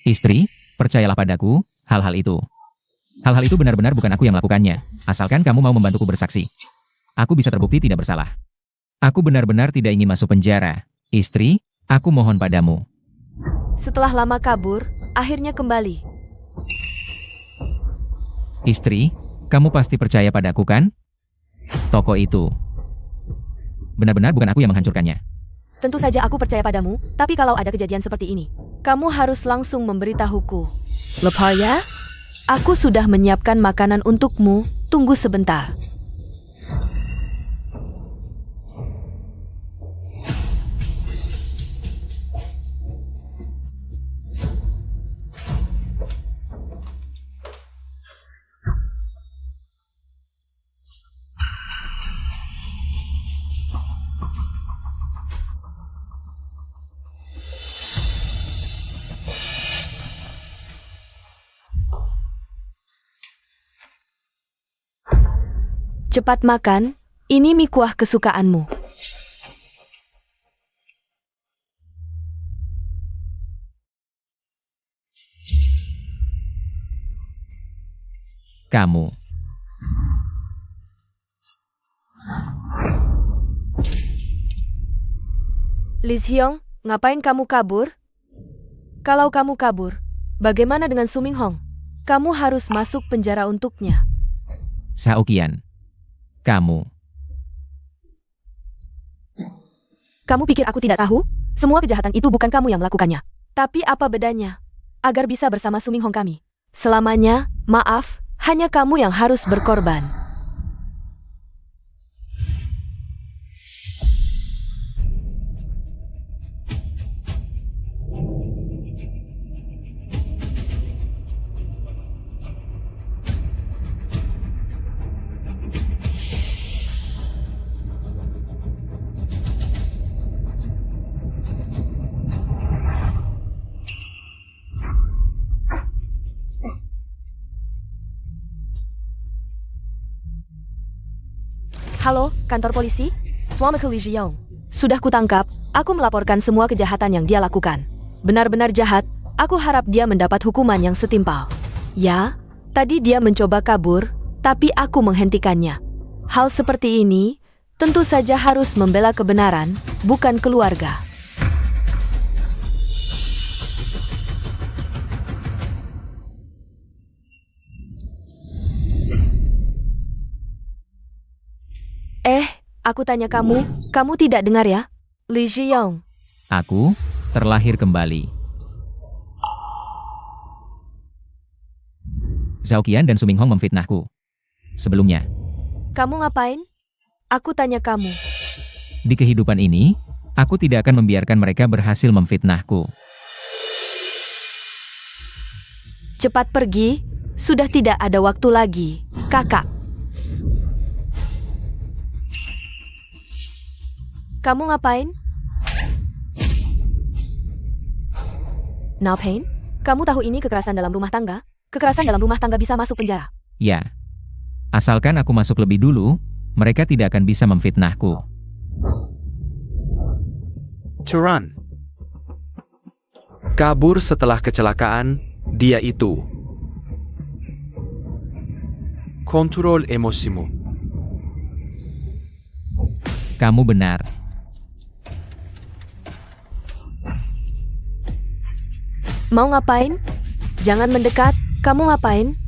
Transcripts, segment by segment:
Istri, percayalah padaku, hal-hal itu. Hal-hal itu benar-benar bukan aku yang melakukannya, asalkan kamu mau membantuku bersaksi. Aku bisa terbukti tidak bersalah. Aku benar-benar tidak ingin masuk penjara. Istri, aku mohon padamu. Setelah lama kabur, akhirnya kembali. Istri, kamu pasti percaya padaku kan? Toko itu. Benar-benar bukan aku yang menghancurkannya. Tentu saja aku percaya padamu, tapi kalau ada kejadian seperti ini, kamu harus langsung memberitahuku. Lepaya, aku sudah menyiapkan makanan untukmu, tunggu sebentar. Cepat makan, ini mie kuah kesukaanmu. Kamu. Lee Hyong, ngapain kamu kabur? Kalau kamu kabur, bagaimana dengan Su Minghong? Kamu harus masuk penjara untuknya. Saokian. Kamu. Kamu pikir aku tidak tahu? Semua kejahatan itu bukan kamu yang melakukannya. Tapi apa bedanya? Agar bisa bersama Su Minghong kami. Selamanya, maaf, hanya kamu yang harus berkorban. Halo, kantor polisi? Suamiku Lee Hyong. Sudah kutangkap, aku melaporkan semua kejahatan yang dia lakukan. Benar-benar jahat, aku harap dia mendapat hukuman yang setimpal. Ya, tadi dia mencoba kabur, tapi aku menghentikannya. Hal seperti ini, tentu saja harus membela kebenaran, bukan keluarga. Aku tanya kamu, kamu tidak dengar ya? Lee Hyong. Aku terlahir kembali. Zhao Qian dan Su Minghong memfitnahku. Sebelumnya. Kamu ngapain? Aku tanya kamu. Di kehidupan ini, aku tidak akan membiarkan mereka berhasil memfitnahku. Cepat pergi, sudah tidak ada waktu lagi, kakak. Kamu ngapain? Ngapain? Kamu tahu ini kekerasan dalam rumah tangga? Kekerasan dalam rumah tangga bisa masuk penjara. Ya. Asalkan aku masuk lebih dulu, mereka tidak akan bisa memfitnahku. Turan. Kabur setelah kecelakaan, dia itu. Kontrol emosimu. Kamu benar. Mau ngapain? Jangan mendekat, kamu ngapain?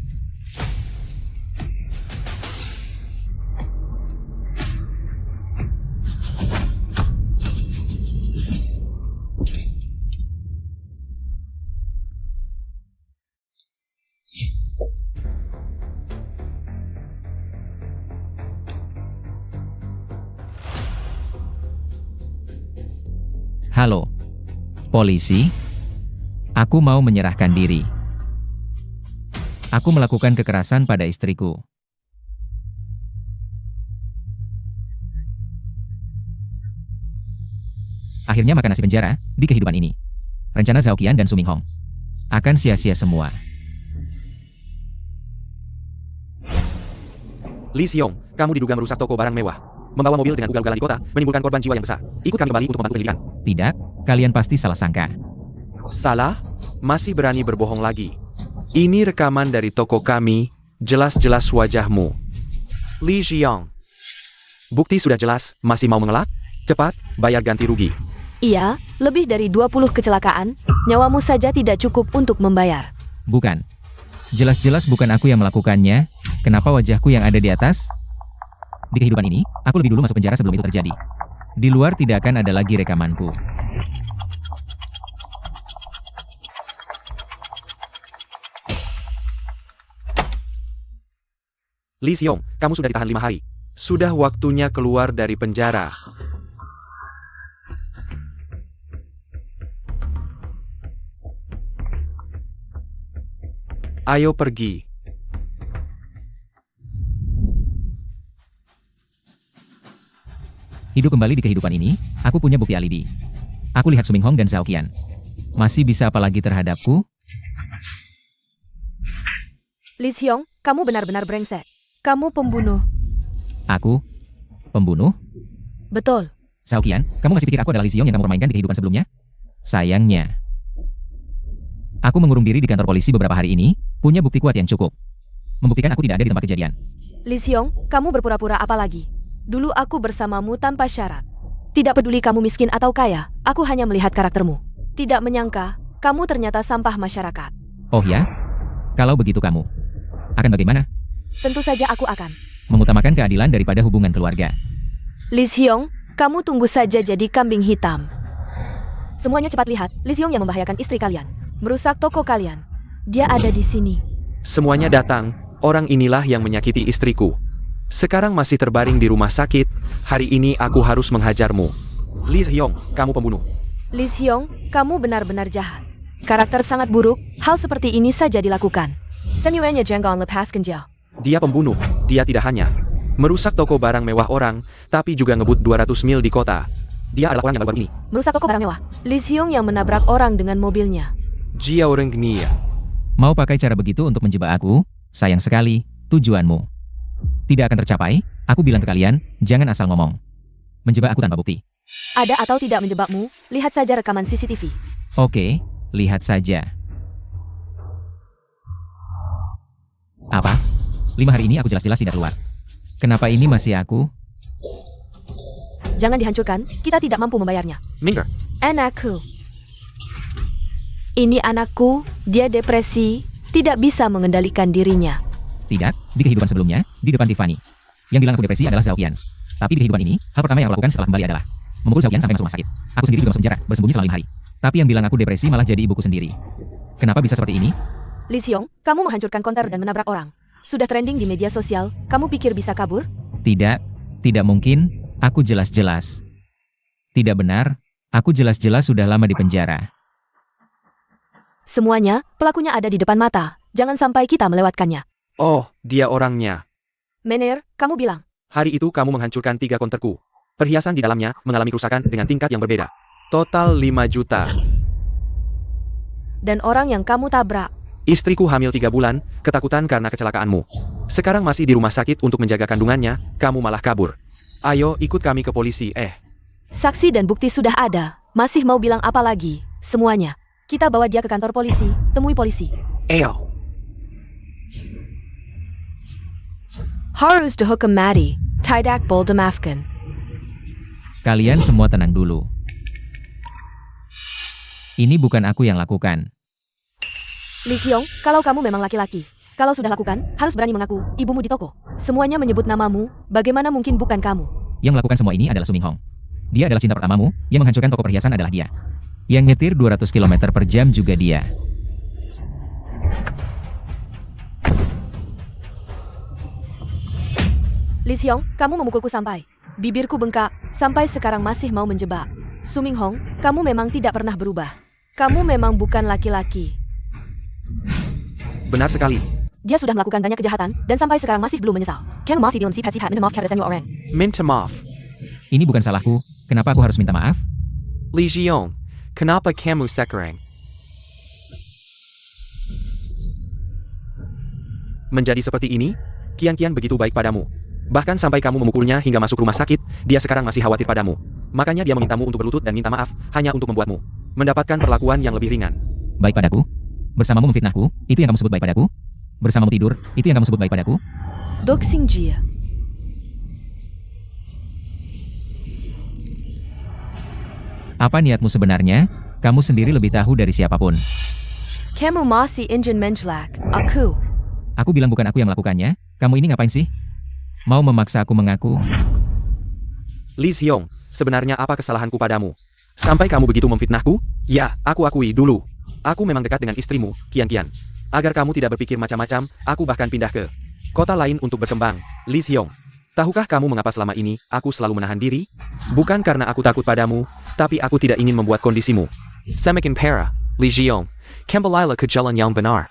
Halo. Polisi? Aku mau menyerahkan diri. Aku melakukan kekerasan pada istriku. Akhirnya makan nasi penjara di kehidupan ini. Rencana Zhao Qian dan Su Minghong akan sia-sia semua. Lee Hyong, kamu diduga merusak toko barang mewah. Membawa mobil dengan ugal-ugalan di kota, menimbulkan korban jiwa yang besar. Ikut kami kembali untuk membantu penyelidikan. Tidak, kalian pasti salah sangka. Salah? masih berani berbohong lagi. Ini rekaman dari toko kami, jelas-jelas wajahmu. Li Xiong. Bukti sudah jelas, masih mau mengelak? Cepat, bayar ganti rugi. Iya, lebih dari 20 kecelakaan, nyawamu saja tidak cukup untuk membayar. Bukan. Jelas-jelas bukan aku yang melakukannya. Kenapa wajahku yang ada di atas? Di kehidupan ini, aku lebih dulu masuk penjara sebelum itu terjadi. Di luar tidak akan ada lagi rekamanku. Li Xiong, kamu sudah ditahan 5 hari. Sudah waktunya keluar dari penjara. Ayo pergi. Hidup kembali di kehidupan ini, aku punya bukti alibi. Aku lihat Suming Hong dan Zhao Qian. Masih bisa apa lagi terhadapku? Li Xiong, kamu benar-benar brengsek. Kamu pembunuh. Aku? Pembunuh? Betul. Zhao Qian, kamu masih pikir aku adalah Li Xiong yang kamu permainkan di kehidupan sebelumnya? Sayangnya. Aku mengurung diri di kantor polisi beberapa hari ini, punya bukti kuat yang cukup. Membuktikan aku tidak ada di tempat kejadian. Li Xiong, kamu berpura-pura apa lagi? Dulu aku bersamamu tanpa syarat. Tidak peduli kamu miskin atau kaya, aku hanya melihat karaktermu. Tidak menyangka, kamu ternyata sampah masyarakat. Oh ya? Kalau begitu kamu akan bagaimana? Tentu saja aku akan. Mengutamakan keadilan daripada hubungan keluarga. Li Xiong, kamu tunggu saja jadi kambing hitam. Semuanya cepat lihat, Li Xiong yang membahayakan istri kalian. Merusak toko kalian. Dia ada di sini. Semuanya datang, orang inilah yang menyakiti istriku. Sekarang masih terbaring di rumah sakit, hari ini aku harus menghajarmu. Li Xiong, kamu pembunuh. Li Xiong, kamu benar-benar jahat. Karakter sangat buruk, hal seperti ini saja dilakukan. Semuanya jangan lepaskan dia. Dia pembunuh, dia tidak hanya merusak toko barang mewah orang, tapi juga ngebut 200 mil di kota. Dia adalah orang yang melakukan ini. Merusak toko barang mewah. Li Xiong yang menabrak orang dengan mobilnya. Jia orang genia. Mau pakai cara begitu untuk menjebak aku? Sayang sekali, tujuanmu tidak akan tercapai. Aku bilang ke kalian, jangan asal ngomong. Menjebak aku tanpa bukti. Ada atau tidak menjebakmu, lihat saja rekaman CCTV. Oke, lihat saja. Apa? 5 hari ini aku jelas-jelas tidak keluar. Kenapa ini masih aku? Jangan dihancurkan, kita tidak mampu membayarnya. Minggir. Anakku. Ini anakku, dia depresi, tidak bisa mengendalikan dirinya. Tidak, di kehidupan sebelumnya, di depan Tiffany. Yang bilang aku depresi adalah Zhao Qian. Tapi di kehidupan ini, hal pertama yang aku lakukan setelah kembali adalah memukul Zhao Qian sampai masuk rumah sakit. Aku sendiri juga masuk penjara, bersembunyi selama 5 hari. Tapi yang bilang aku depresi malah jadi ibuku sendiri. Kenapa bisa seperti ini? Li Xiong, kamu menghancurkan konter dan menabrak orang. Sudah trending di media sosial, kamu pikir bisa kabur? Tidak, tidak mungkin, aku jelas-jelas. Tidak benar, aku jelas-jelas sudah lama di penjara. Semuanya, pelakunya ada di depan mata. Jangan sampai kita melewatkannya. Oh, dia orangnya. Mener, kamu bilang. Hari itu kamu menghancurkan 3 konterku. Perhiasan di dalamnya mengalami kerusakan dengan tingkat yang berbeda. Total 5 juta. Dan orang yang kamu tabrak. Istriku hamil 3 bulan, ketakutan karena kecelakaanmu. Sekarang masih di rumah sakit untuk menjaga kandungannya, kamu malah kabur. Ayo, ikut kami ke polisi, Saksi dan bukti sudah ada. Masih mau bilang apa lagi? Semuanya. Kita bawa dia ke kantor polisi. Temui polisi. Eyo. Harus dihukum mati. Tidak boleh dimaafkan. Kalian semua tenang dulu. Ini bukan aku yang lakukan. Li Xiong, kalau kamu memang laki-laki, kalau sudah lakukan, harus berani mengaku, ibumu di toko. Semuanya menyebut namamu, bagaimana mungkin bukan kamu? Yang melakukan semua ini adalah Suming Hong. Dia adalah cinta pertamamu, yang menghancurkan toko perhiasan adalah dia. Yang nyetir 200 km per jam juga dia. Li Xiong, kamu memukulku sampai bibirku bengkak, sampai sekarang masih mau menjebak. Suming Hong, kamu memang tidak pernah berubah. Kamu memang bukan laki-laki. Benar sekali. Dia sudah melakukan banyak kejahatan, dan sampai sekarang masih belum menyesal. Kamu masih belum sifat minta maaf kepada semua orang. Minta maaf. Ini bukan salahku, kenapa aku harus minta maaf? Li Xiong, kenapa kamu sekarang menjadi seperti ini? Qian begitu baik padamu. Bahkan sampai kamu memukulnya hingga masuk rumah sakit, dia sekarang masih khawatir padamu. Makanya dia memintamu untuk berlutut dan minta maaf, hanya untuk membuatmu mendapatkan perlakuan yang lebih ringan. baik padaku? Bersamamu memfitnahku, itu yang kamu sebut baik padaku? Bersamamu tidur, itu yang kamu sebut baik padaku? Doxing Jia. Apa niatmu sebenarnya? Kamu sendiri lebih tahu dari siapapun. Kamu masih ingin menjelek aku. Aku bilang bukan aku yang melakukannya. Kamu ini ngapain sih? Mau memaksa aku mengaku? Lee Seong, sebenarnya apa kesalahanku padamu? Sampai kamu begitu memfitnahku? Ya, aku akui dulu. Aku memang dekat dengan istrimu, Kian. Agar kamu tidak berpikir macam-macam, aku bahkan pindah ke kota lain untuk berkembang. Lee Seong, tahukah kamu mengapa selama ini aku selalu menahan diri? Bukan karena aku takut padamu, tapi aku tidak ingin membuat kondisimu semakin parah. Lee Seong, kembalilah ke jalan yang benar.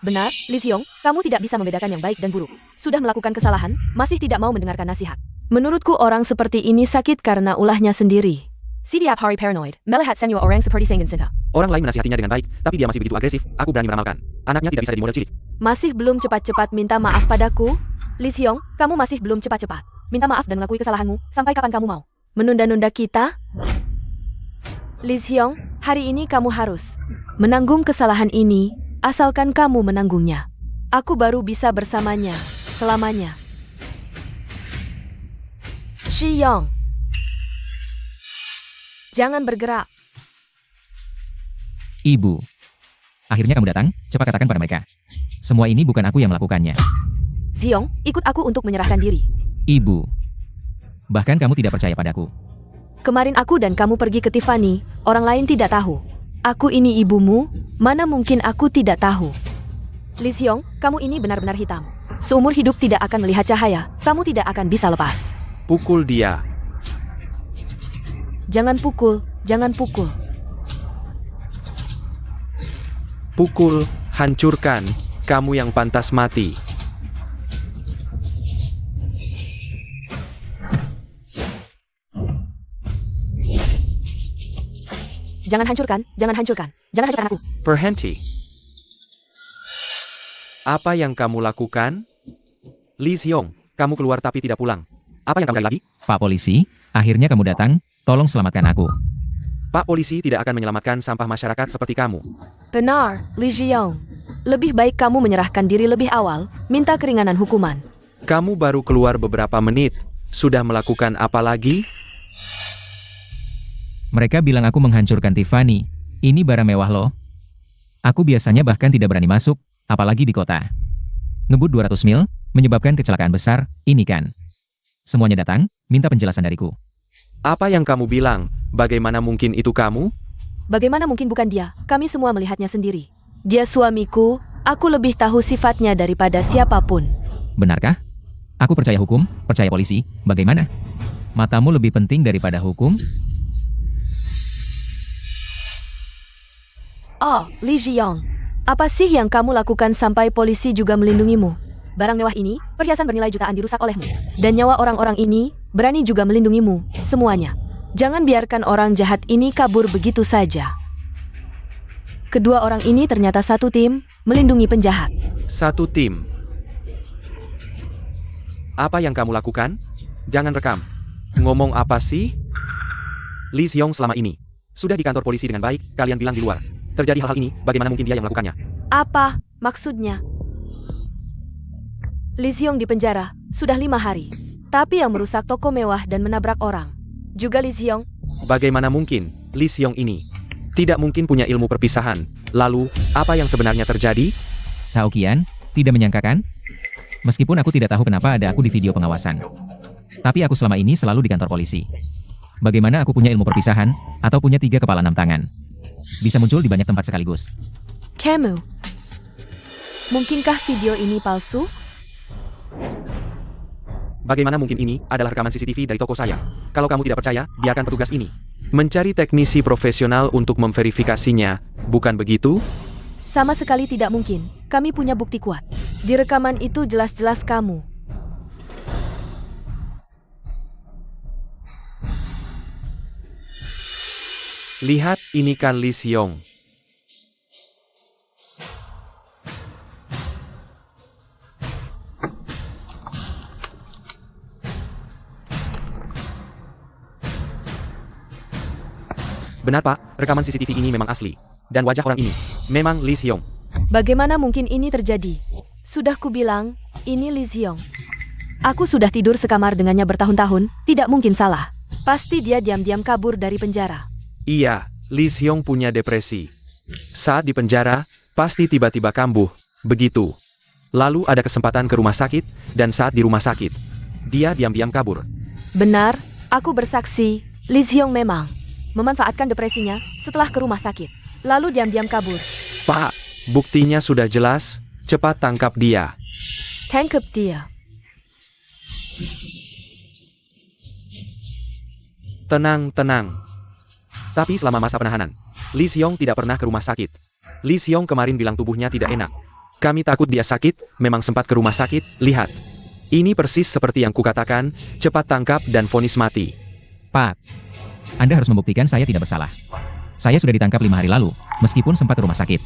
Benar, Lee Seong, kamu tidak bisa membedakan yang baik dan buruk. Sudah melakukan kesalahan, masih tidak mau mendengarkan nasihat. Menurutku orang seperti ini sakit karena ulahnya sendiri. Sidiap hari paranoid, melihat semua orang seperti Sengen Sinta. Orang lain menasihatinya dengan baik, tapi dia masih begitu agresif, aku berani meramalkan. Anaknya tidak bisa jadi model cilik. Masih belum cepat-cepat minta maaf padaku? Lee Seong, kamu masih belum cepat-cepat. Minta maaf dan mengakui kesalahanmu, sampai kapan kamu mau? Menunda-nunda kita? Lee Seong, hari ini kamu harus menanggung kesalahan ini, asalkan kamu menanggungnya. Aku baru bisa bersamanya, selamanya. Shiyong, jangan bergerak. Ibu. Akhirnya kamu datang, cepat katakan pada mereka. Semua ini bukan aku yang melakukannya. Xiong, ikut aku untuk menyerahkan diri. Ibu. Bahkan kamu tidak percaya padaku. Kemarin aku dan kamu pergi ke Tiffany, orang lain tidak tahu. Aku ini ibumu, mana mungkin aku tidak tahu. Lee Seong, kamu ini benar-benar hitam. Seumur hidup tidak akan melihat cahaya, kamu tidak akan bisa lepas. Pukul dia. Jangan pukul, jangan pukul. Pukul, hancurkan, kamu yang pantas mati. Jangan hancurkan, jangan hancurkan. Jangan hancurkan aku. Berhenti. Apa yang kamu lakukan? Lee Seong, kamu keluar tapi tidak pulang. Apa yang kamu cari lagi? Pak polisi, akhirnya kamu datang, tolong selamatkan aku. Pak polisi tidak akan menyelamatkan sampah masyarakat seperti kamu. Benar, Lee Seong. Lebih baik kamu menyerahkan diri lebih awal, minta keringanan hukuman. Kamu baru keluar beberapa menit. Sudah melakukan apa lagi? Mereka bilang aku menghancurkan Tiffany. Ini barang mewah loh. Aku biasanya bahkan tidak berani masuk, apalagi di kota. Ngebut 200 mil, menyebabkan kecelakaan besar, ini kan. Semuanya datang, minta penjelasan dariku. Apa yang kamu bilang? Bagaimana mungkin itu kamu? Bagaimana mungkin bukan dia? Kami semua melihatnya sendiri. Dia suamiku, aku lebih tahu sifatnya daripada siapapun. Benarkah? Aku percaya hukum, percaya polisi, bagaimana? Matamu lebih penting daripada hukum? Oh, Lee Seong. Apa sih yang kamu lakukan sampai polisi juga melindungimu? Barang mewah ini, perhiasan bernilai jutaan dirusak olehmu. Dan nyawa orang-orang ini, berani juga melindungimu, semuanya. Jangan biarkan orang jahat ini kabur begitu saja. Kedua orang ini ternyata satu tim, melindungi penjahat. Satu tim. Apa yang kamu lakukan? Jangan rekam. Ngomong apa sih? Lee Seong selama ini sudah di kantor polisi dengan baik, kalian bilang di luar. Terjadi hal-hal ini, bagaimana mungkin dia yang melakukannya? Apa maksudnya? Lee Seong di penjara, sudah 5 hari. Tapi yang merusak toko mewah dan menabrak orang. Juga Lee Seong. Bagaimana mungkin, Lee Seong ini tidak mungkin punya ilmu perpisahan. Lalu, apa yang sebenarnya terjadi? Sao Qian, tidak menyangkakan? Meskipun aku tidak tahu kenapa ada aku di video pengawasan. Tapi aku selama ini selalu di kantor polisi. Bagaimana aku punya ilmu perpisahan, atau punya 3 kepala 6 tangan? Bisa muncul di banyak tempat sekaligus. Kamu. Mungkinkah video ini palsu? Bagaimana mungkin ini adalah rekaman CCTV dari toko saya? Kalau kamu tidak percaya, biarkan petugas ini mencari teknisi profesional untuk memverifikasinya, bukan begitu? Sama sekali tidak mungkin. Kami punya bukti kuat. Di rekaman itu jelas-jelas kamu. Lihat, ini kan Lee Seong. Benar Pak, rekaman CCTV ini memang asli. Dan wajah orang ini Memang Lee Hyong. Bagaimana mungkin ini terjadi? Sudah kubilang, ini Lee Hyong. Aku sudah tidur sekamar dengannya bertahun-tahun, tidak mungkin salah. Pasti dia diam-diam kabur dari penjara. Iya, Lee Hyong punya depresi. Saat di penjara, pasti tiba-tiba kambuh, begitu. Lalu ada kesempatan ke rumah sakit, dan saat di rumah sakit, dia diam-diam kabur. Benar, aku bersaksi, Lee Hyong memang memanfaatkan depresinya setelah ke rumah sakit. Lalu diam-diam kabur. Pak, buktinya sudah jelas, cepat tangkap dia. Tangkap dia. Tenang, tenang. Tapi selama masa penahanan, Lee Hyong tidak pernah ke rumah sakit. Lee Hyong kemarin bilang tubuhnya tidak enak. Kami takut dia sakit, memang sempat ke rumah sakit, lihat. Ini persis seperti yang kukatakan, cepat tangkap dan vonis mati. Pak, Anda harus membuktikan saya tidak bersalah. Saya sudah ditangkap 5 hari lalu, meskipun sempat ke rumah sakit.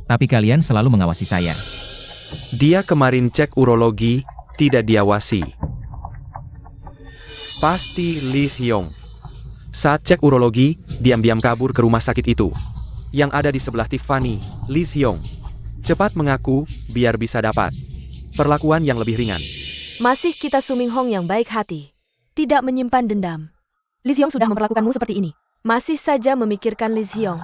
Tapi kalian selalu mengawasi saya. Dia kemarin cek urologi, tidak diawasi. Pasti Lee Hyong. Saat cek urologi, diam-diam kabur ke rumah sakit itu. Yang ada di sebelah Tiffany, Lee Hyong. Cepat mengaku, biar bisa dapat perlakuan yang lebih ringan. Masih kita Suming Hong yang baik hati. Tidak menyimpan dendam. Lee Hyong sudah memperlakukanmu seperti ini. Masih saja memikirkan Lee Hyong.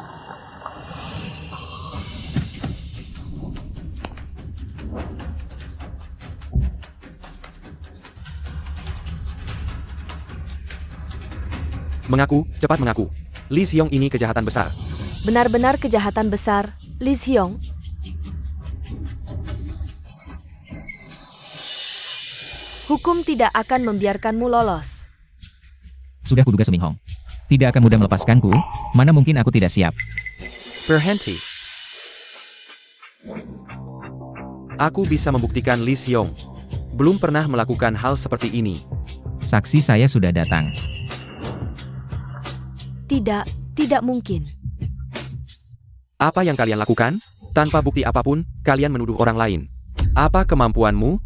Mengaku, cepat mengaku. Lee Hyong ini kejahatan besar. Benar-benar kejahatan besar, Lee Hyong. Hukum tidak akan membiarkanmu lolos. Sudah kuduga Suming Hong. Tidak akan mudah melepaskanku, mana mungkin aku tidak siap. Berhenti. Aku bisa membuktikan Lee Hyong belum pernah melakukan hal seperti ini. Saksi saya sudah datang. Tidak mungkin. Apa yang kalian lakukan? Tanpa bukti apapun, kalian menuduh orang lain. Apa kemampuanmu?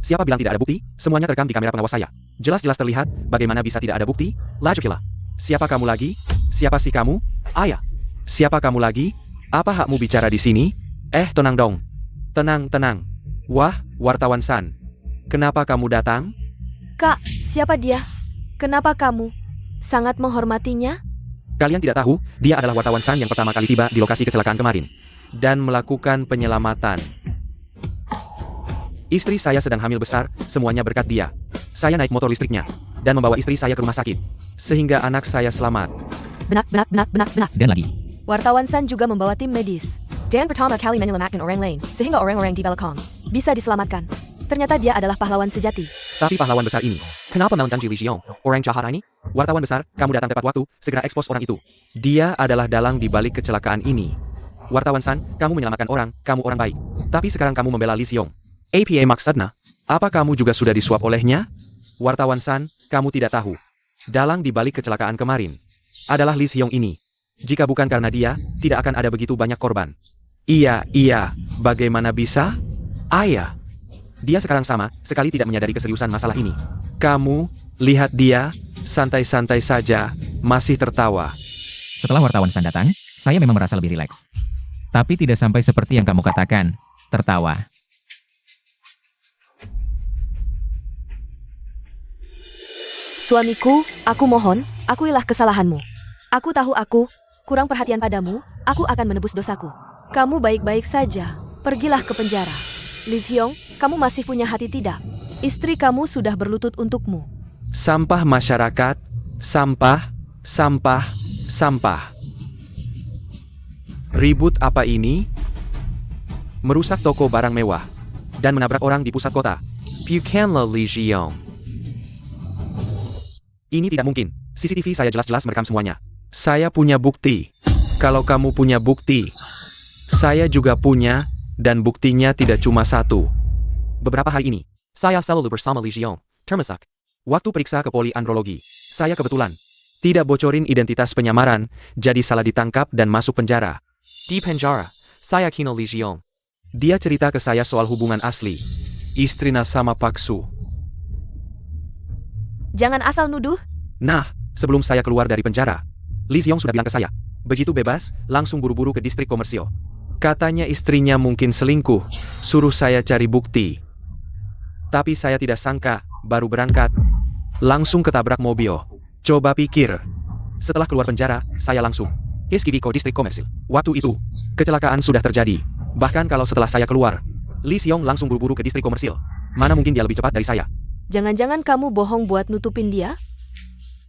Siapa bilang tidak ada bukti? Semuanya terekam di kamera pengawas saya. Jelas-jelas terlihat, bagaimana bisa tidak ada bukti? Lajukila. Siapa kamu lagi? Siapa sih kamu? Ayah. Siapa kamu lagi? Apa hakmu bicara di sini? Tenang dong. Tenang. Wah, wartawan San. Kenapa kamu datang? Kak, siapa dia? Kenapa kamu sangat menghormatinya? Kalian tidak tahu, dia adalah wartawan San yang pertama kali tiba di lokasi kecelakaan kemarin. Dan melakukan penyelamatan. Istri saya sedang hamil besar, semuanya berkat dia. Saya naik motor listriknya, dan membawa istri saya ke rumah sakit. Sehingga anak saya selamat. Benar. Dan lagi. Wartawan San juga membawa tim medis. Dan pertama kali menyelamatkan orang lain, sehingga orang-orang di Belakang bisa diselamatkan. Ternyata dia adalah pahlawan sejati. Tapi pahlawan besar ini, kenapa melantangi Lee Hyong, orang jahat ini? Wartawan besar, kamu datang tepat waktu, segera ekspos orang itu. Dia adalah dalang di balik kecelakaan ini. Wartawan San, kamu menyelamatkan orang, kamu orang baik. Tapi sekarang kamu membela Lee Hyong. APA maksudnya, apa kamu juga sudah disuap olehnya? Wartawan San, kamu tidak tahu. Dalang di balik kecelakaan kemarin adalah Lee Hyong ini. Jika bukan karena dia, tidak akan ada begitu banyak korban. Iya, bagaimana bisa? Ayah. Dia sekarang sama sekali tidak menyadari keseriusan masalah ini. Kamu, lihat dia, santai-santai saja, masih tertawa. Setelah wartawan San datang, saya memang merasa lebih rileks. Tapi tidak sampai seperti yang kamu katakan, tertawa. Suamiku, aku mohon, akuilah kesalahanmu. Aku tahu aku kurang perhatian padamu, aku akan menebus dosaku. Kamu baik-baik saja, pergilah ke penjara. Lee Hyong, kamu masih punya hati tidak? Istri kamu sudah berlutut untukmu. Sampah masyarakat, sampah. Ribut apa ini? Merusak toko barang mewah dan menabrak orang di pusat kota. Bukanlah Lee Hyong. Ini tidak mungkin. CCTV saya jelas-jelas merekam semuanya. Saya punya bukti. Kalau kamu punya bukti, saya juga punya. Dan buktinya tidak cuma satu. Beberapa hari ini, saya selalu bersama Lee Hyong, termasak. Waktu periksa ke poliandrologi, saya kebetulan tidak bocorin identitas penyamaran, jadi salah ditangkap dan masuk penjara. Di penjara, saya kenal Lee Hyong. Dia cerita ke saya soal hubungan asli. Istrina sama Paksu. Jangan asal nuduh. Nah, sebelum saya keluar dari penjara, Lee Hyong sudah bilang ke saya, begitu bebas, langsung buru-buru ke distrik komersil. Katanya istrinya mungkin selingkuh, suruh saya cari bukti. Tapi saya tidak sangka, baru berangkat, langsung ketabrak mobil. Coba pikir. Setelah keluar penjara, saya langsung ke Skibiko distrik komersil. Waktu itu, kecelakaan sudah terjadi. Bahkan kalau setelah saya keluar, Lee Seong langsung buru-buru ke distrik komersil. Mana mungkin dia lebih cepat dari saya? Jangan-jangan kamu bohong buat nutupin dia?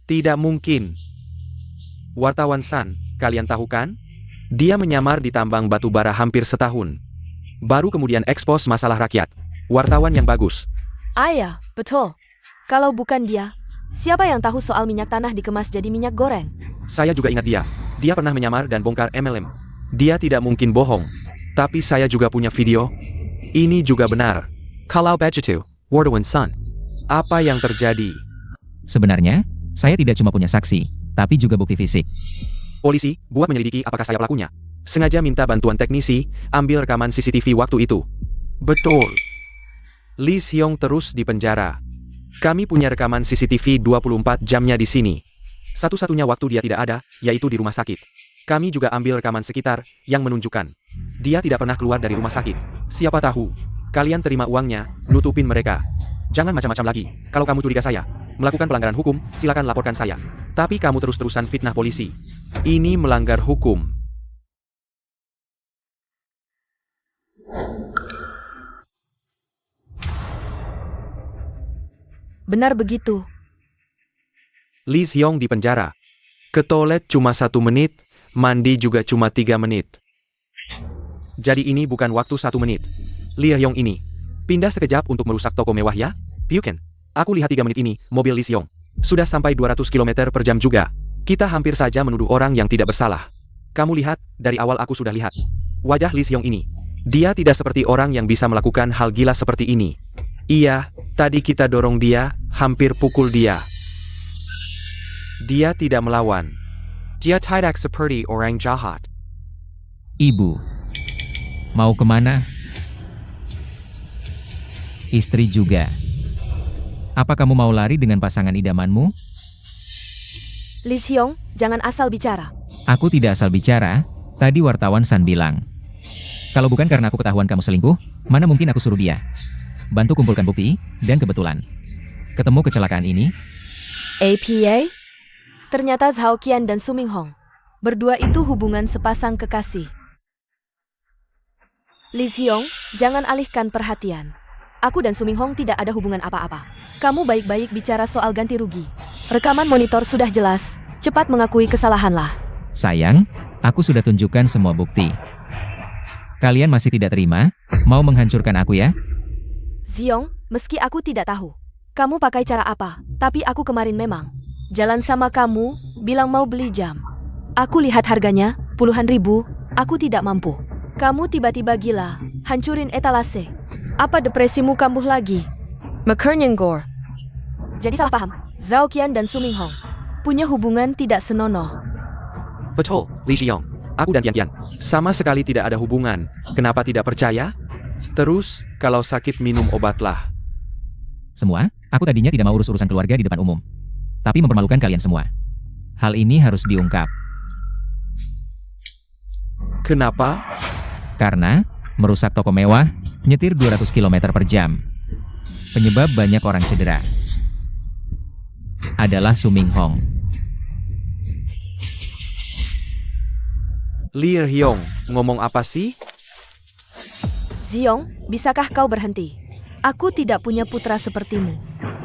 Tidak mungkin. Wartawan San, kalian tahu kan? Dia menyamar di tambang batu bara hampir setahun. Baru kemudian ekspos masalah rakyat. Wartawan yang bagus. Ayah, betul. Kalau bukan dia, siapa yang tahu soal minyak tanah dikemas jadi minyak goreng? Saya juga ingat dia. Dia pernah menyamar dan bongkar MLM. Dia tidak mungkin bohong. Tapi saya juga punya video. Ini juga benar. Kalau begitu, wartawan San, apa yang terjadi? Sebenarnya, saya tidak cuma punya saksi, tapi juga bukti fisik. Polisi, buat menyelidiki apakah saya pelakunya. Sengaja minta bantuan teknisi, ambil rekaman CCTV waktu itu. Betul. Lee Seong terus di penjara. Kami punya rekaman CCTV 24 jamnya di sini. Satu-satunya waktu dia tidak ada, yaitu di rumah sakit. Kami juga ambil rekaman sekitar, yang menunjukkan dia tidak pernah keluar dari rumah sakit. Siapa tahu, kalian terima uangnya, nutupin mereka. Jangan macam-macam lagi. Kalau kamu curiga saya melakukan pelanggaran hukum, silakan laporkan saya. Tapi kamu terus-terusan fitnah polisi. Ini melanggar hukum. Benar begitu. Lee Seong di penjara. Ke toilet cuma 1 menit, mandi juga cuma 3 menit. Jadi ini bukan waktu 1 menit. Lee Seong ini pindah sekejap untuk merusak toko mewah ya? Pyuken, aku lihat 3 menit ini, mobil Lee Seong sudah sampai 200 km per jam juga. Kita hampir saja menuduh orang yang tidak bersalah. Kamu lihat, dari awal aku sudah lihat wajah Lee Seong ini. Dia tidak seperti orang yang bisa melakukan hal gila seperti ini. Iya, tadi kita dorong dia, hampir pukul dia. Dia tidak melawan. Dia tidak seperti orang jahat. Ibu, mau kemana? Istri juga. Apa kamu mau lari dengan pasangan idamanmu? Lee Seong, jangan asal bicara. Aku tidak asal bicara, tadi wartawan San bilang. Kalau bukan karena aku ketahuan kamu selingkuh, mana mungkin aku suruh dia bantu kumpulkan bukti, dan kebetulan ketemu kecelakaan ini. APA? Ternyata Zhao Qian dan Su Minghong. Berdua itu hubungan sepasang kekasih. Lee Seong, jangan alihkan perhatian. Aku dan Su Minghong tidak ada hubungan apa-apa. Kamu baik-baik bicara soal ganti rugi. Rekaman monitor sudah jelas. Cepat mengakui kesalahanlah. Sayang, aku sudah tunjukkan semua bukti. Kalian masih tidak terima? Mau menghancurkan aku ya? Seong, meski aku tidak tahu kamu pakai cara apa, tapi aku kemarin memang jalan sama kamu, bilang mau beli jam. Aku lihat harganya, puluhan ribu, aku tidak mampu. Kamu tiba-tiba gila, hancurin etalase. Apa depresimu kambuh lagi? McKernyenggor. Jadi salah paham, Zhao Qian dan Su Minghong punya hubungan tidak senonoh. Betul, Lee Seong. Aku dan Tian sama sekali tidak ada hubungan. Kenapa tidak percaya? Terus, kalau sakit minum obatlah. Semua, aku tadinya tidak mau urus-urusan keluarga di depan umum. Tapi mempermalukan kalian semua. Hal ini harus diungkap. Kenapa? Karena, merusak toko mewah, nyetir 200 km per jam. Penyebab banyak orang cedera adalah Su Minghong. Lee Seong, ngomong apa sih? Seong, bisakah kau berhenti? Aku tidak punya putra sepertimu.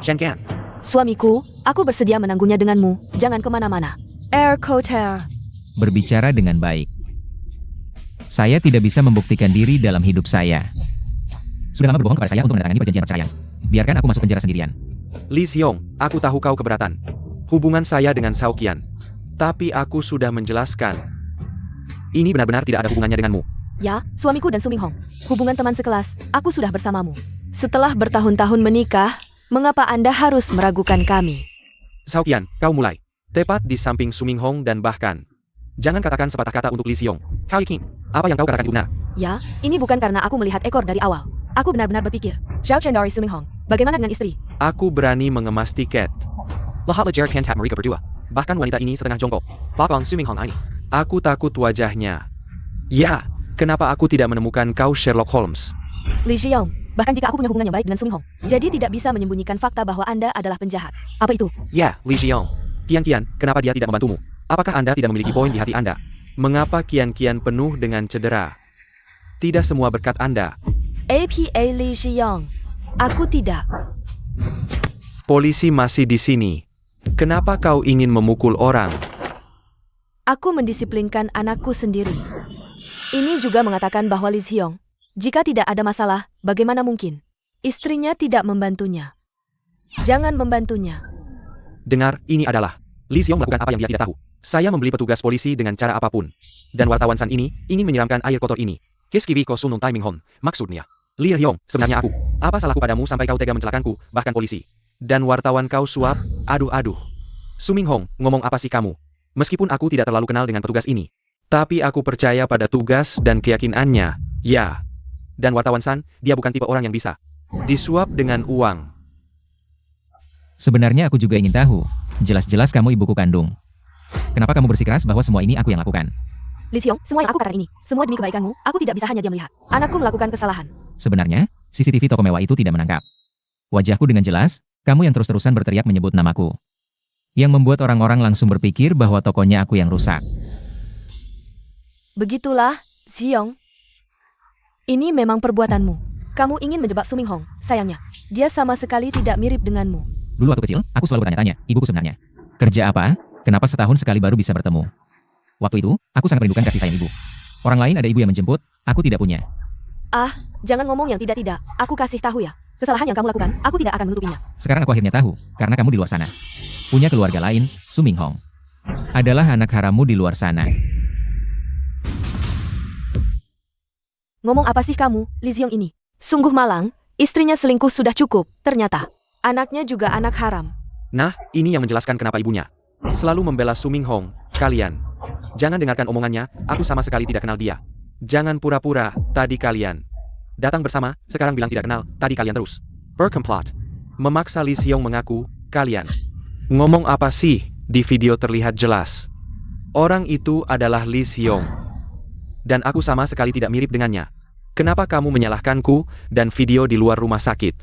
Shen Kan. Suamiku, aku bersedia menanggungnya denganmu. Jangan kemana-mana. Air Koter. Berbicara dengan baik. Saya tidak bisa membuktikan diri dalam hidup saya. Sudah lama berbohong kepada saya untuk menandatangani perjanjian perceraian. Biarkan aku masuk penjara sendirian. Lee Seong, aku tahu kau keberatan. Hubungan saya dengan Zhao Qian. Tapi aku sudah menjelaskan. Ini benar-benar tidak ada hubungannya denganmu. Ya, suamiku dan Su Minghong. Hubungan teman sekelas, aku sudah bersamamu. Setelah bertahun-tahun menikah, mengapa Anda harus meragukan kami? Zhao Qian, kau mulai. Tepat di samping Su Minghong dan bahkan. Jangan katakan sepatah kata untuk Lee Seong. Kau yakin, apa yang kau katakan itu benar? Ya, ini bukan karena aku melihat ekor dari awal. Aku benar-benar berpikir, Zhao Qian dari Su Minghong, bagaimana dengan istri? Aku berani mengemas tiket. Lahat lejar hantat mereka berdua. Bahkan wanita ini setengah jongkok. Bakong Su Minghong ini. Aku takut wajahnya. Ya, Kenapa aku tidak menemukan kau, Sherlock Holmes? Li Xiong, bahkan jika aku punya hubungan yang baik dengan Suming Hong, jadi tidak bisa menyembunyikan fakta bahwa Anda adalah penjahat. Apa itu? Ya, Li Xiong. Kian, kenapa dia tidak membantumu? Apakah Anda tidak memiliki poin di hati Anda? Mengapa Kian penuh dengan cedera? Tidak semua berkat Anda. APA Li Xiong. Aku tidak. Polisi masih di sini. Kenapa kau ingin memukul orang? Aku mendisiplinkan anakku sendiri. Ini juga mengatakan bahwa Li Xiong, jika tidak ada masalah, bagaimana mungkin istrinya tidak membantunya? Jangan membantunya. Dengar, ini adalah Li Xiong melakukan apa yang dia tidak tahu. Saya membeli petugas polisi dengan cara apapun. Dan wartawan San ini ingin menyiramkan air kotor ini. Kiskibi ko sunung timing hon. Maksudnya, Li Xiong, sebenarnya aku. Apa salahku padamu sampai kau tega mencelakanku, bahkan polisi? Dan wartawan kau suap, aduh. Suming Hong, ngomong apa sih kamu? Meskipun aku tidak terlalu kenal dengan petugas ini. Tapi aku percaya pada tugas dan keyakinannya, ya. Dan wartawan San, dia bukan tipe orang yang bisa disuap dengan uang. Sebenarnya aku juga ingin tahu. Jelas-jelas kamu ibuku kandung. Kenapa kamu bersikeras bahwa semua ini aku yang lakukan? Li Xiong, semua yang aku katakan ini, semua demi kebaikanmu, aku tidak bisa hanya diam melihat. Anakku melakukan kesalahan. Sebenarnya, CCTV toko mewah itu tidak menangkap wajahku dengan jelas. Kamu yang terus-terusan berteriak menyebut namaku. Yang membuat orang-orang langsung berpikir bahwa tokonya aku yang rusak. Begitulah, Xiong. Ini memang perbuatanmu. Kamu ingin menjebak Suming Hong, sayangnya. Dia sama sekali tidak mirip denganmu. Dulu waktu kecil, aku selalu bertanya-tanya, ibuku sebenarnya kerja apa? Kenapa setahun sekali baru bisa bertemu? Waktu itu, aku sangat merindukan kasih sayang ibu. Orang lain ada ibu yang menjemput, aku tidak punya. Ah, jangan ngomong yang tidak-tidak. Aku kasih tahu ya. Kesalahan yang kamu lakukan, aku tidak akan menutupinya. Sekarang aku akhirnya tahu, karena kamu di luar sana punya keluarga lain. Suming Hong adalah anak harammu di luar sana. Ngomong apa sih kamu, Li Xiong ini? Sungguh malang, istrinya selingkuh sudah cukup, ternyata. Anaknya juga anak haram. Nah, ini yang menjelaskan kenapa ibunya selalu membela Suming Hong. Kalian jangan dengarkan omongannya, aku sama sekali tidak kenal dia. Jangan pura-pura, tadi kalian datang bersama, sekarang bilang tidak kenal, tadi kalian terus berkomplot. Memaksa Li Xiong mengaku, kalian ngomong apa sih? Di video terlihat jelas. Orang itu adalah Li Xiong. Dan aku sama sekali tidak mirip dengannya. Kenapa kamu menyalahkanku, dan video di luar rumah sakit?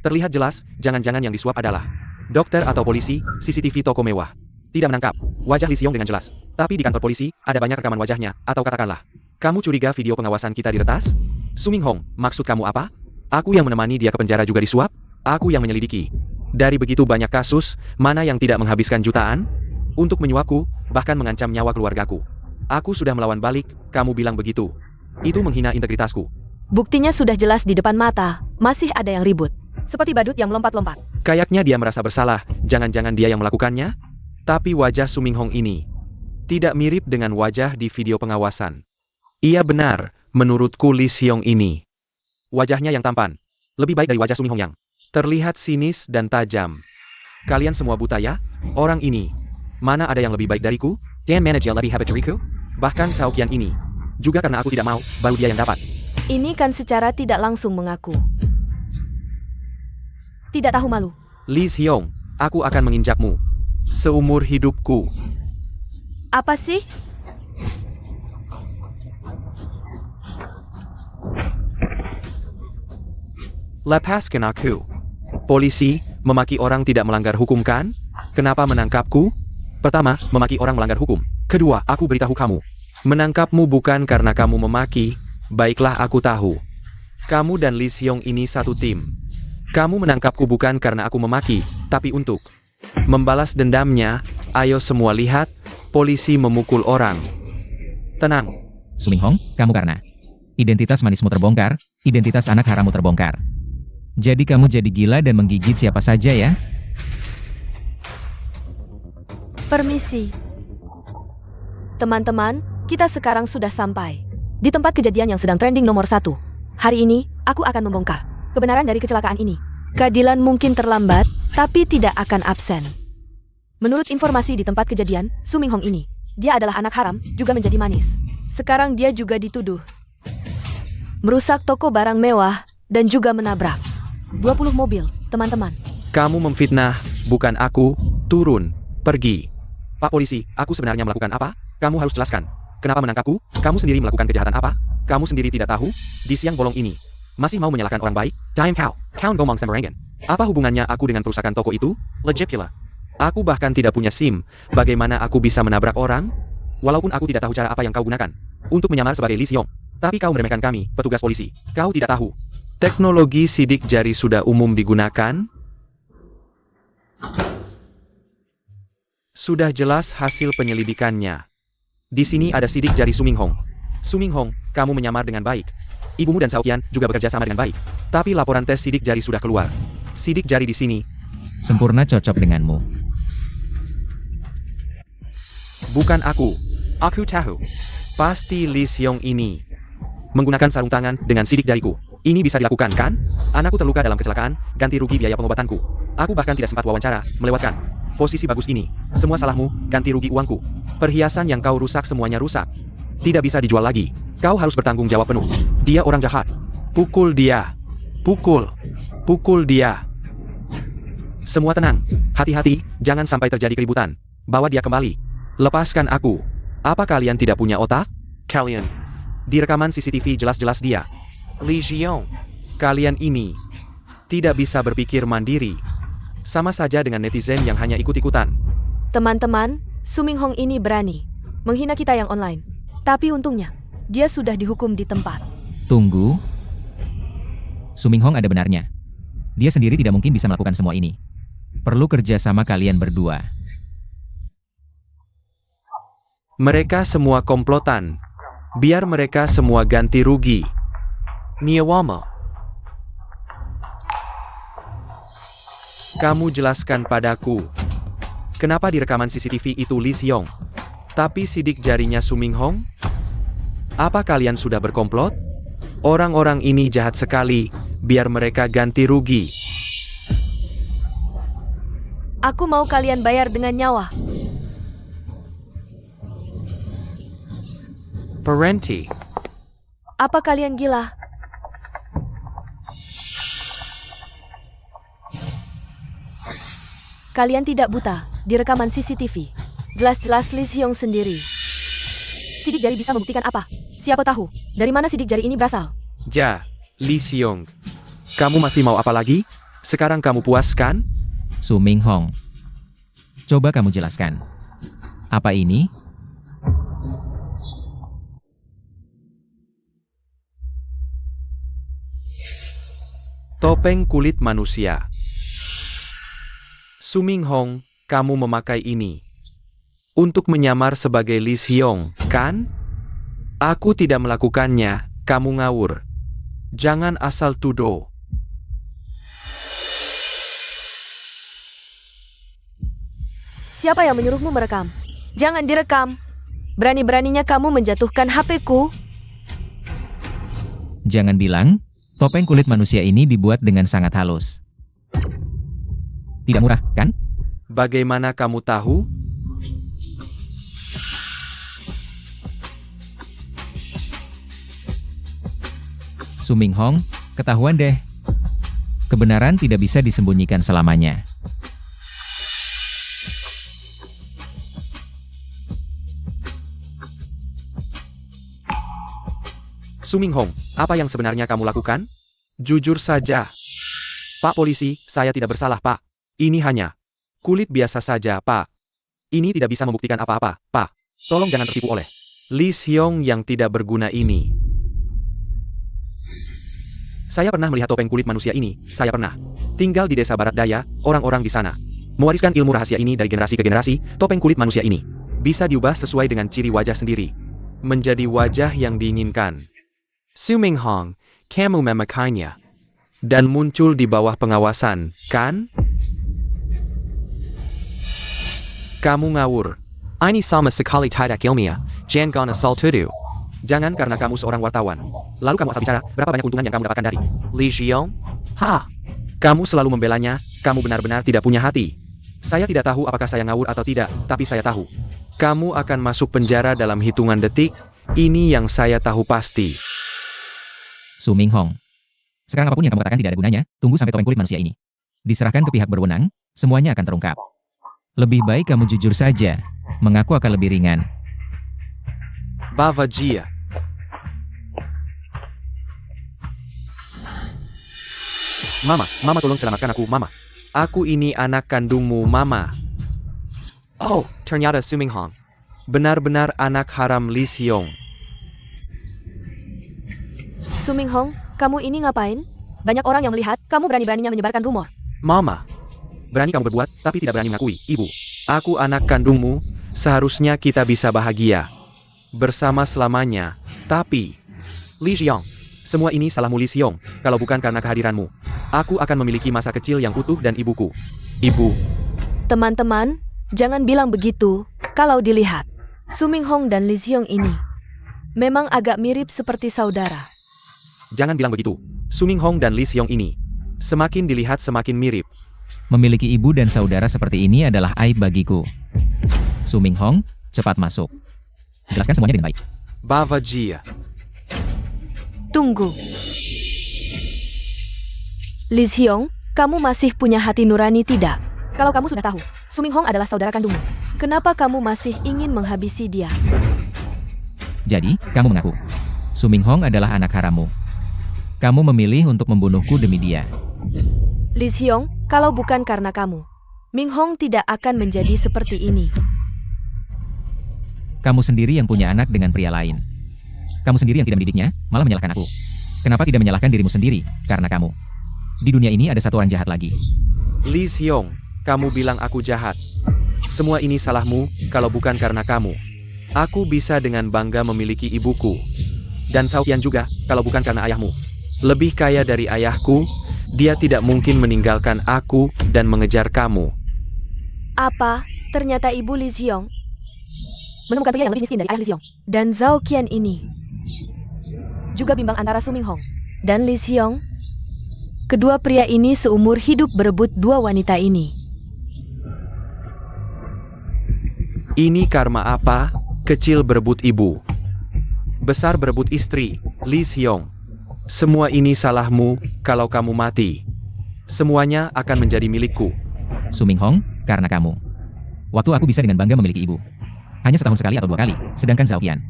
Terlihat jelas, jangan-jangan yang disuap adalah dokter atau polisi, CCTV toko mewah. Tidak menangkap wajah Li Xiong dengan jelas. Tapi di kantor polisi, ada banyak rekaman wajahnya, atau katakanlah, kamu curiga video pengawasan kita diretas? Suming Hong, maksud kamu apa? Aku yang menemani dia ke penjara juga disuap? Aku yang menyelidiki. Dari begitu banyak kasus, mana yang tidak menghabiskan jutaan? Untuk menyuapku, bahkan mengancam nyawa keluargaku. Aku sudah melawan balik, kamu bilang begitu. Itu menghina integritasku. Buktinya sudah jelas di depan mata, masih ada yang ribut. Seperti badut yang melompat-lompat. Kayaknya dia merasa bersalah, jangan-jangan dia yang melakukannya? Tapi wajah Suming Hong ini tidak mirip dengan wajah di video pengawasan. Iya benar, menurutku Li Xiong ini wajahnya yang tampan. Lebih baik dari wajah Suming Hong yang terlihat sinis dan tajam. Kalian semua buta ya? Orang ini, mana ada yang lebih baik dariku? Dan manajer lebih hebat dariku? Bahkan Sao Qian ini, juga karena aku tidak mau, baru dia yang dapat. Ini kan secara tidak langsung mengaku. Tidak tahu malu. Li Xiong, aku akan menginjakmu seumur hidupku. Apa sih? Lepaskan aku. Polisi, memaki orang tidak melanggar hukum kan? Kenapa menangkapku? Pertama, memaki orang melanggar hukum. Kedua, aku beritahu kamu. Menangkapmu bukan karena kamu memaki. Baiklah aku tahu. Kamu dan Li Xiong ini satu tim. Kamu menangkapku bukan karena aku memaki, tapi untuk membalas dendamnya. Ayo semua lihat, polisi memukul orang. Tenang. Suming Hong, kamu karena identitas manismu terbongkar, identitas anak harammu terbongkar. Jadi kamu jadi gila dan menggigit siapa saja ya? Permisi. Teman-teman, kita sekarang sudah sampai di tempat kejadian yang sedang trending nomor 1. Hari ini, aku akan membongkar kebenaran dari kecelakaan ini. Keadilan mungkin terlambat, tapi tidak akan absen. Menurut informasi di tempat kejadian, Suming Hong ini, dia adalah anak haram, juga menjadi manis. Sekarang dia juga dituduh merusak toko barang mewah, dan juga menabrak 20 mobil, teman-teman. Kamu memfitnah, bukan aku. Turun, pergi. Pak polisi, aku sebenarnya melakukan apa? Kamu harus jelaskan. Kenapa menangkapku? Kamu sendiri melakukan kejahatan apa? Kamu sendiri tidak tahu? Di siang bolong ini, masih mau menyalahkan orang baik? Diam kau ngomong sembarangan. Apa hubungannya aku dengan perusahaan toko itu? Legit pula. Aku bahkan tidak punya SIM. Bagaimana aku bisa menabrak orang? Walaupun aku tidak tahu cara apa yang kau gunakan untuk menyamar sebagai Lee Seong. Tapi kau meremehkan kami, petugas polisi. Kau tidak tahu. Teknologi sidik jari sudah umum digunakan. Sudah jelas hasil penyelidikannya. Di sini ada sidik jari Su Minghong. Su Minghong, kamu menyamar dengan baik. Ibumu dan Xiaoqian juga bekerja sama dengan baik. Tapi laporan tes sidik jari sudah keluar. Sidik jari di sini Sempurna cocok denganmu. bukan aku. Aku tahu. Pasti Lee Seong ini menggunakan sarung tangan dengan sidik jariku. Ini bisa dilakukan, kan? Anakku terluka dalam kecelakaan, ganti rugi biaya pengobatanku. Aku bahkan tidak sempat wawancara, melewatkan posisi bagus ini. Semua salahmu, ganti rugi uangku. Perhiasan yang kau rusak semuanya rusak. Tidak bisa dijual lagi. Kau harus bertanggung jawab penuh. Dia orang jahat. Pukul dia. Pukul. Pukul dia. Semua tenang. Hati-hati, jangan sampai terjadi keributan. Bawa dia kembali. Lepaskan aku. Apa kalian tidak punya otak? Kalian. Di rekaman CCTV jelas-jelas dia. Lee Seong. Kalian ini tidak bisa berpikir mandiri. Sama saja dengan netizen yang hanya ikut-ikutan. Teman-teman, Su Minghong ini berani menghina kita yang online. Tapi untungnya, dia sudah dihukum di tempat. Tunggu. Su Minghong ada benarnya. Dia sendiri tidak mungkin bisa melakukan semua ini. Perlu kerja sama kalian berdua. Mereka semua komplotan. Biar mereka semua ganti rugi. Niawama. Kamu jelaskan padaku. Kenapa di rekaman CCTV itu Lee Seong? Tapi sidik jarinya Su Minghong? Apa kalian sudah berkomplot? Orang-orang ini jahat sekali. Biar mereka ganti rugi. Aku mau kalian bayar dengan nyawa. Parenti. Apa kalian gila? Kalian tidak buta. Di rekaman CCTV, jelas-jelas Lee Seong sendiri. Sidik jari bisa membuktikan apa? Siapa tahu, dari mana sidik jari ini berasal? Lee Seong. Kamu masih mau apa lagi? Sekarang kamu puas kan? Su Minghong. Coba kamu jelaskan. Apa ini? Topeng kulit manusia. Su Minghong, kamu memakai ini untuk menyamar sebagai Lee Seong, kan? Aku tidak melakukannya, kamu ngawur. Jangan asal tuduh. Siapa yang menyuruhmu merekam? Jangan direkam. Berani-beraninya kamu menjatuhkan HP-ku. Jangan bilang, topeng kulit manusia ini dibuat dengan sangat halus. Tidak murah, kan? Bagaimana kamu tahu? Su Minghong, ketahuan deh. Kebenaran tidak bisa disembunyikan selamanya. Su Minghong, apa yang sebenarnya kamu lakukan? Jujur saja. Pak polisi, saya tidak bersalah, Pak. Ini hanya kulit biasa saja, Pak. Ini tidak bisa membuktikan apa-apa, Pak. Tolong jangan tertipu oleh Lee Seong yang tidak berguna ini. Saya pernah melihat topeng kulit manusia ini, saya pernah tinggal di desa barat daya, orang-orang di sana mewariskan ilmu rahasia ini dari generasi ke generasi. Topeng kulit manusia ini bisa diubah sesuai dengan ciri wajah sendiri, menjadi wajah yang diinginkan. Su Minghong, kamu memakainya dan muncul di bawah pengawasan, kan? Kamu ngawur. Ini sama sekali tidak ilmiah. Jangan asal tuduh. Jangan karena kamu seorang wartawan. Lalu kamu asal bicara, berapa banyak keuntungan yang kamu dapatkan dari Lee Seong? Kamu selalu membelanya, kamu benar-benar tidak punya hati. Saya tidak tahu apakah saya ngawur atau tidak, tapi saya tahu. Kamu akan masuk penjara dalam hitungan detik, ini yang saya tahu pasti. Su Minghong. Sekarang apapun yang kamu katakan tidak ada gunanya, tunggu sampai topeng kulit manusia ini diserahkan ke pihak berwenang, semuanya akan terungkap. Lebih baik kamu jujur saja, mengaku akan lebih ringan. Bava Jia. Mama tolong selamatkan aku, Mama. Aku ini anak kandungmu, Mama. Oh, ternyata Su Minghong. Benar-benar anak haram Lee Seong. Su Minghong, kamu ini ngapain? Banyak orang yang melihat, kamu berani-beraninya menyebarkan rumor. Mama, berani kamu berbuat, tapi tidak berani mengakui, Ibu. Aku anak kandungmu, seharusnya kita bisa bahagia. Bersama selamanya. Tapi, Lee Seong, semua ini salahmu Lee Seong, kalau bukan karena kehadiranmu. Aku akan memiliki masa kecil yang utuh dan ibuku. Ibu. Teman-teman, jangan bilang begitu, kalau dilihat. Su Minghong dan Lee Seong ini memang agak mirip seperti saudara. Jangan bilang begitu. Su Minghong dan Lee Seong ini semakin dilihat semakin mirip. Memiliki ibu dan saudara seperti ini adalah aib bagiku. Su Minghong, cepat masuk. Jelaskan semuanya dengan baik. Bava Jia. Tunggu. Lee Seong, kamu masih punya hati nurani tidak? Kalau kamu sudah tahu, Su Minghong adalah saudara kandungmu, kenapa kamu masih ingin menghabisi dia? Jadi, kamu mengaku Su Minghong adalah anak harammu. Kamu memilih untuk membunuhku demi dia. Lee Seong, kalau bukan karena kamu, Minghong tidak akan menjadi seperti ini. Kamu sendiri yang punya anak dengan pria lain. Kamu sendiri yang tidak mendidiknya, malah menyalahkan aku. Kenapa tidak menyalahkan dirimu sendiri? Karena kamu. Di dunia ini ada satu orang jahat lagi. Lee Seong, kamu bilang aku jahat. Semua ini salahmu, kalau bukan karena kamu. Aku bisa dengan bangga memiliki ibuku. Dan Xiaoqian juga, kalau bukan karena ayahmu. Lebih kaya dari ayahku, dia tidak mungkin meninggalkan aku dan mengejar kamu. Apa? Ternyata ibu Lee Seong menemukan pria yang lebih miskin dari ayah Lee Seong. Dan Xiaoqian ini juga bimbang antara Su Minghong dan Lee Seong. Kedua pria ini seumur hidup berebut dua wanita ini. Ini karma apa? Kecil berebut ibu, besar berebut istri. Lee Seong, semua ini salahmu. Kalau kamu mati, semuanya akan menjadi milikku. Su Minghong, karena kamu. Waktu aku bisa dengan bangga memiliki ibu. Hanya setahun sekali atau 2 kali, sedangkan Xiaoqian.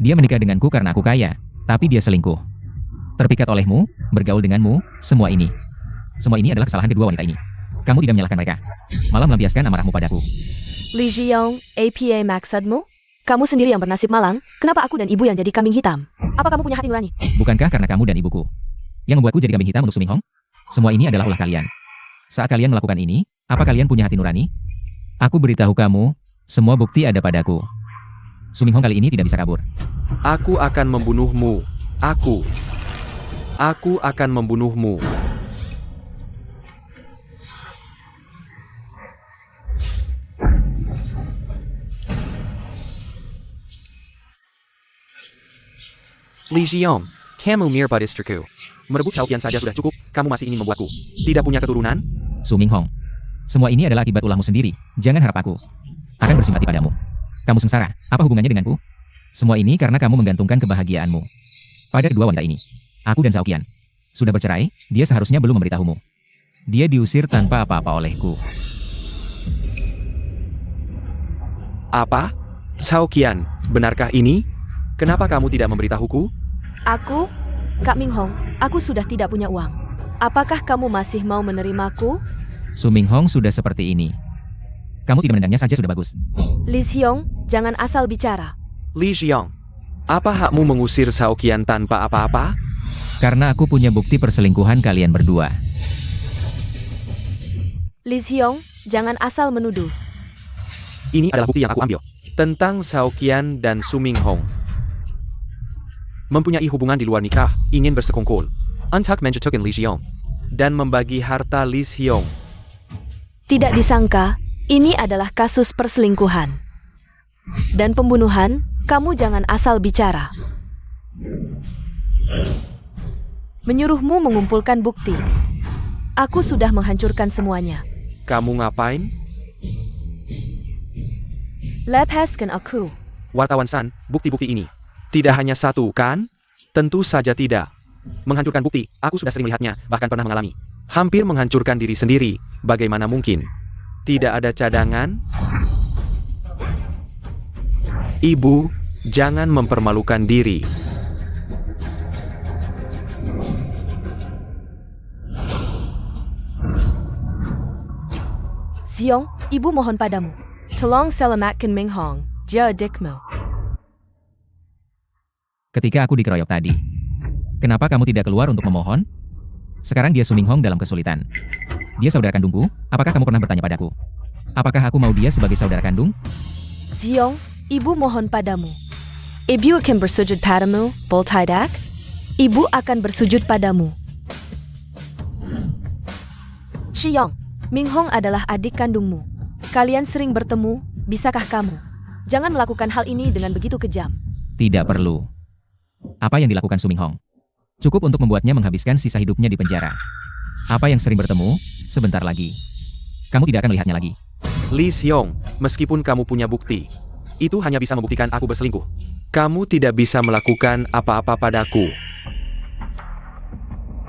Dia menikah denganku karena aku kaya, tapi dia selingkuh. Terpikat olehmu, bergaul denganmu, semua ini. Semua ini adalah kesalahan kedua wanita ini. Kamu tidak menyalahkan mereka, malah melampiaskan amarahmu padaku. Lee Seong, apa maksudmu? Kamu sendiri yang bernasib malang, kenapa aku dan ibu yang jadi kambing hitam? Apa kamu punya hati nurani? Bukankah karena kamu dan ibuku yang membuatku jadi kambing hitam untuk Su Minghong? Semua ini adalah ulah kalian. Saat kalian melakukan ini, apa kalian punya hati nurani? Aku beritahu kamu, semua bukti ada padaku. Su Minghong kali ini tidak bisa kabur. Aku akan membunuhmu. Aku akan membunuhmu. Lee Seong, kamu mirip istriku. Merebut Xiaoqian saja sudah cukup, kamu masih ingin membuatku tidak punya keturunan? Su Minghong, semua ini adalah akibat ulahmu sendiri. Jangan harap aku akan bersimpati padamu. Kamu sengsara, apa hubungannya denganku? Semua ini karena kamu menggantungkan kebahagiaanmu pada kedua wanita ini. Aku dan Xiaoqian sudah bercerai, dia seharusnya belum memberitahumu. Dia diusir tanpa apa-apa olehku. Apa? Xiaoqian, benarkah ini? Kenapa kamu tidak memberitahuku? Aku, Kak Minghong, aku sudah tidak punya uang. Apakah kamu masih mau menerimaku? Su Minghong sudah seperti ini. Kamu tidak menendangnya saja sudah bagus. Lee Seong, jangan asal bicara. Lee Seong, apa hakmu mengusir Xiaoqian tanpa apa-apa? Karena aku punya bukti perselingkuhan kalian berdua. Lee Seong, jangan asal menuduh. Ini adalah bukti yang aku ambil tentang Xiaoqian dan Su Minghong. Mempunyai hubungan di luar nikah, ingin bersekongkol, untuk menjatuhkan Lee Seong, dan membagi harta Lee Seong. Tidak disangka, ini adalah kasus perselingkuhan. Dan pembunuhan, kamu jangan asal bicara. Menyuruhmu mengumpulkan bukti. Aku sudah menghancurkan semuanya. Kamu ngapain? Lepaskan aku. Wartawan San, bukti-bukti ini tidak hanya satu, kan? Tentu saja tidak. Menghancurkan bukti, aku sudah sering melihatnya, bahkan pernah mengalami. Hampir menghancurkan diri sendiri, bagaimana mungkin? Tidak ada cadangan? Ibu, jangan mempermalukan diri. Xiong, ibu mohon padamu. Tolong selamatkan Ming Hong, dia adikmu. Ketika aku dikeroyok tadi, kenapa kamu tidak keluar untuk memohon? Sekarang dia Suming Hong dalam kesulitan. Dia saudara kandungku, apakah kamu pernah bertanya padaku? Apakah aku mau dia sebagai saudara kandung? Xiong, ibu mohon padamu. Ibu akan bersujud padamu, Boltaidak. Ibu akan bersujud padamu. Xiong, Ming Hong adalah adik kandungmu. Kalian sering bertemu, bisakah kamu? Jangan melakukan hal ini dengan begitu kejam. Tidak perlu. Apa yang dilakukan Suming Hong? Cukup untuk membuatnya menghabiskan sisa hidupnya di penjara. Apa yang sering bertemu, sebentar lagi. Kamu tidak akan melihatnya lagi. Lee Xiong, meskipun kamu punya bukti, itu hanya bisa membuktikan aku berselingkuh. Kamu tidak bisa melakukan apa-apa padaku.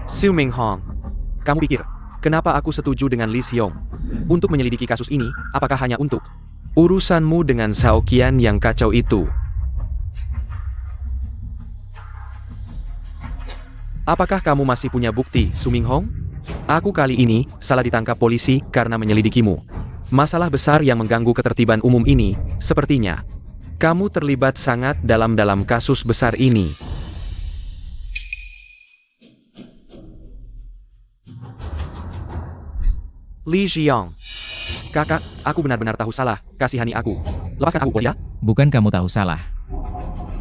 Suming Hong, kamu pikir, kenapa aku setuju dengan Lee Xiong untuk menyelidiki kasus ini? Apakah hanya untuk urusanmu dengan Xiao Qian yang kacau itu? Apakah kamu masih punya bukti, Suming Hong? Aku kali ini salah ditangkap polisi karena menyelidikimu. Masalah besar yang mengganggu ketertiban umum ini, sepertinya kamu terlibat sangat dalam kasus besar ini. Li Xiong, kakak, aku benar-benar tahu salah. Kasihani aku. Lepaskan aku, ya? Bukan kamu tahu salah.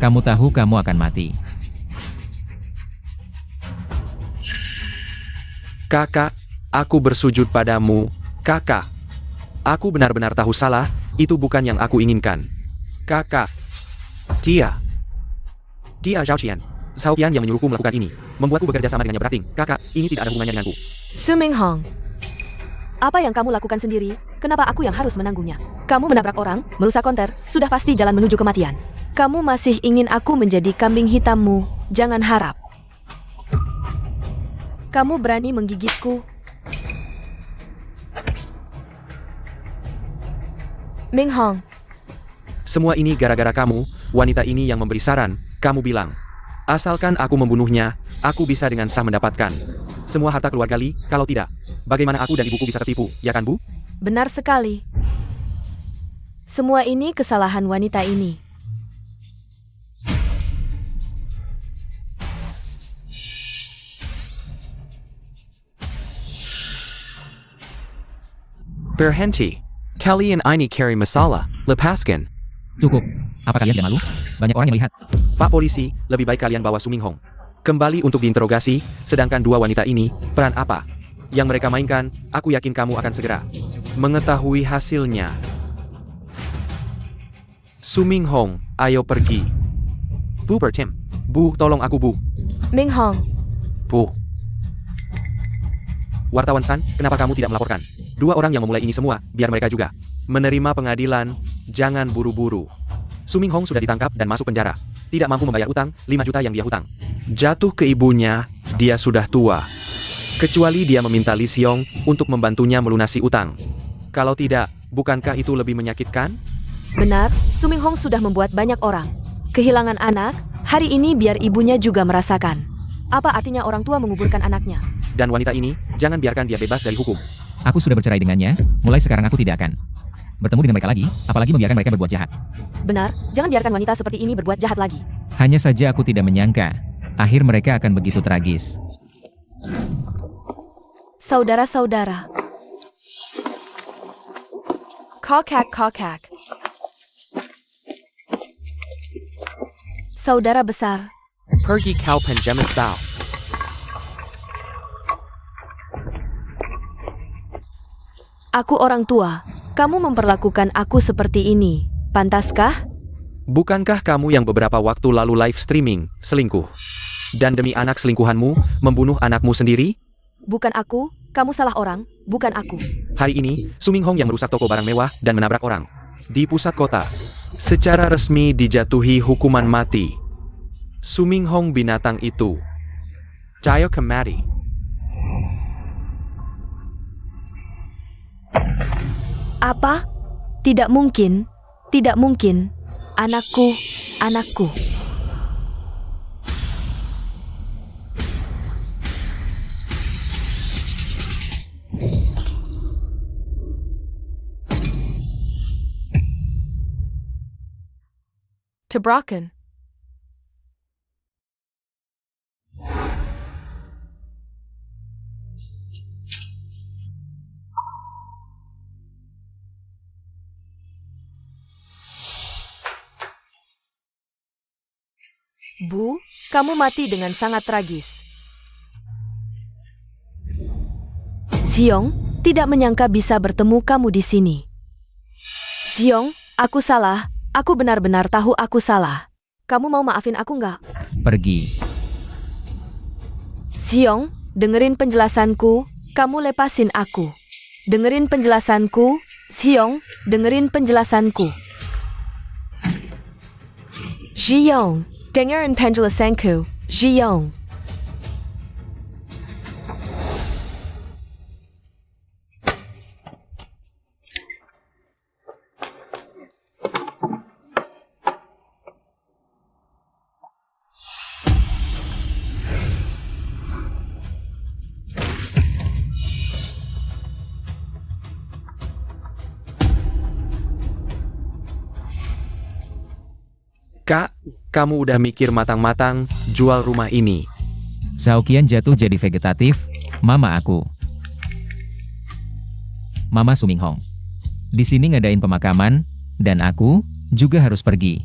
Kamu tahu kamu akan mati. Kakak, aku bersujud padamu. Kakak, aku benar-benar tahu salah. Itu bukan yang aku inginkan. Kakak, dia Xiao Qian. Xiao Qian yang menyuruhku melakukan ini, membuatku bekerja sama dengannya berating. Kakak, ini tidak ada hubungannya denganku. Suming Hong, apa yang kamu lakukan sendiri? Kenapa aku yang harus menanggungnya? Kamu menabrak orang, merusak konter, sudah pasti jalan menuju kematian. Kamu masih ingin aku menjadi kambing hitammu? Jangan harap. Kamu berani menggigitku? Ming Hong, Semua ini gara-gara kamu, wanita ini yang memberi saran. Kamu bilang, asalkan aku membunuhnya, aku bisa dengan sah mendapatkan semua harta keluarga Li. Kalau tidak, bagaimana aku dan ibuku bisa tertipu, ya kan, Bu? benar sekali. Semua ini kesalahan wanita ini. Berhenti. Kalian ini carry masalah. Lepaskan. Cukup. Apa kalian tidak malu? Banyak orang yang melihat. Pak polisi, lebih baik kalian bawa Suming Hong kembali untuk diinterogasi, sedangkan dua wanita ini, peran apa yang mereka mainkan, aku yakin kamu akan segera mengetahui hasilnya. Suming Hong, ayo pergi. Bu Bertim. Bu, tolong aku, Bu. Ming Hong, Bu. Wartawan San, kenapa kamu tidak melaporkan? Dua orang yang memulai ini semua, biar mereka juga menerima pengadilan. Jangan buru-buru. Suming Hong sudah ditangkap dan masuk penjara. Tidak mampu membayar utang, 5 juta yang dia hutang. Jatuh ke ibunya, dia sudah tua. Kecuali dia meminta Li Xiong untuk membantunya melunasi utang. Kalau tidak, bukankah itu lebih menyakitkan? benar, Suming Hong sudah membuat banyak orang kehilangan anak. Hari ini biar ibunya juga merasakan apa artinya orang tua menguburkan anaknya. Dan wanita ini, jangan biarkan dia bebas dari hukum. Aku sudah bercerai dengannya, mulai sekarang aku tidak akan bertemu dengan mereka lagi, apalagi membiarkan mereka berbuat jahat. Benar, jangan biarkan wanita seperti ini berbuat jahat lagi. Hanya saja aku tidak menyangka, akhir mereka akan begitu tragis. Saudara-saudara. Kokak, kokak. Saudara besar. Pergi kau penjamis bau. Aku orang tua. Kamu memperlakukan aku seperti ini. Pantaskah? Bukankah kamu yang beberapa waktu lalu live streaming, selingkuh? Dan demi anak selingkuhanmu, membunuh anakmu sendiri? Bukan aku, kamu salah orang, bukan aku. Hari ini, Suming Hong yang merusak toko barang mewah dan menabrak orang di pusat kota, secara resmi dijatuhi hukuman mati. Suming Hong binatang itu. Cayo kemari. Apa? Tidak mungkin, tidak mungkin. Anakku, anakku. Tabrakan. Bu, kamu mati dengan sangat tragis. Xiong, tidak menyangka bisa bertemu kamu di sini. Xiong, aku salah. Aku benar-benar tahu aku salah. Kamu mau maafin aku nggak? Pergi. Xiong, dengerin penjelasanku. Kamu lepasin aku. Dengerin penjelasanku. Xiong, dengerin penjelasanku. Xiong, dengerin penjelasanku. Xiong. Kak, kamu udah mikir matang-matang jual rumah ini. Zhao-Qian jatuh jadi vegetatif, mama aku. Mama Su Minghong. Di sini ngadain pemakaman, dan aku juga harus pergi.